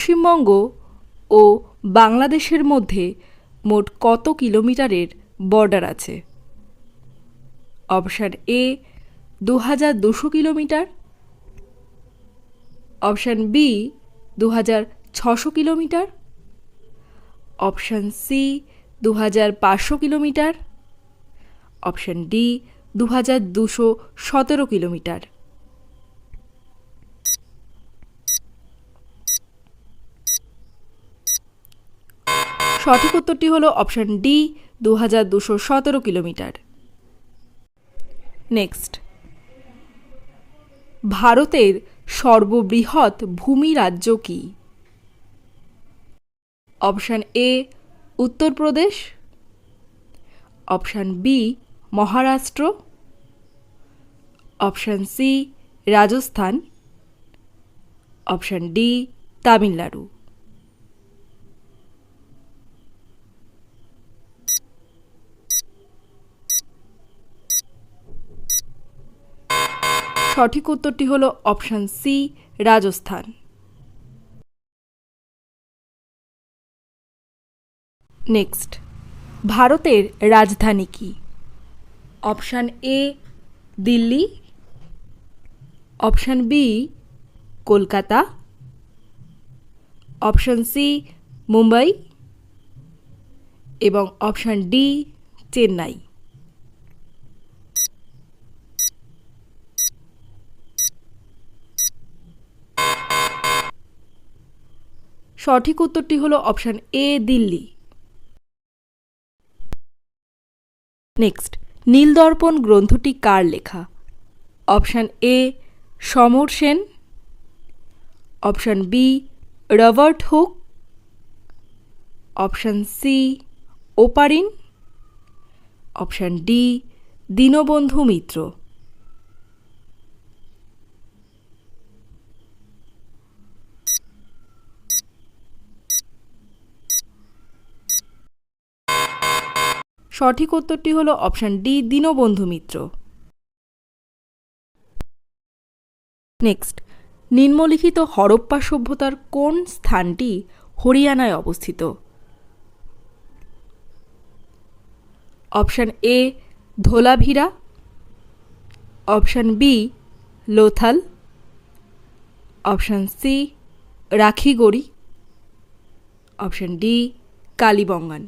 পশ্চিমবঙ্গ ও বাংলাদেশের মধ্যে মোট কত কিলোমিটারের বর্ডার আছে? Option A 2200 kilometre, option B 2600 kilometre, option C 2500 kilometre, option D 2217 kilometre. সঠিক উত্তরটি হলো অপশান ডি 2217 কিলোমিটার। নেক্সট, ভারতের সর্ববৃহৎ ভূমি রাজ্য কি? অপশান এ Uttar Pradesh, option B Maharashtra, option C Rajasthan, option D Tamil Nadu. সঠিক উত্তরটি হলো অপশান সি রাজস্থান। নেক্সট, ভারতের রাজধানী কি? Option A Delhi, option B Kolkata, option C Mumbai এবং অপশান ডি চেন্নাই। সঠিক উত্তরটি হলো option A Delhi. Next, Nil Darpan গ্রন্থটি কার লেখা? Option A Samar Sen, option B Robert Hooke, option C Oparin, option D Dinabandhu Mitra. সঠিক উত্তরটি হলো option D Dinabandhu Mitra. Next, নিম্নলিখিত হরপ্পা সভ্যতার কোন স্থানটি হরিয়ানায় অবস্থিত? Option A Dholavira, option B Lothal, option C Rakhigarhi, option D Kalibangan.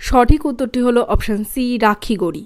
সঠিক উত্তরটি হলো অপশান সি রাখিগড়ি।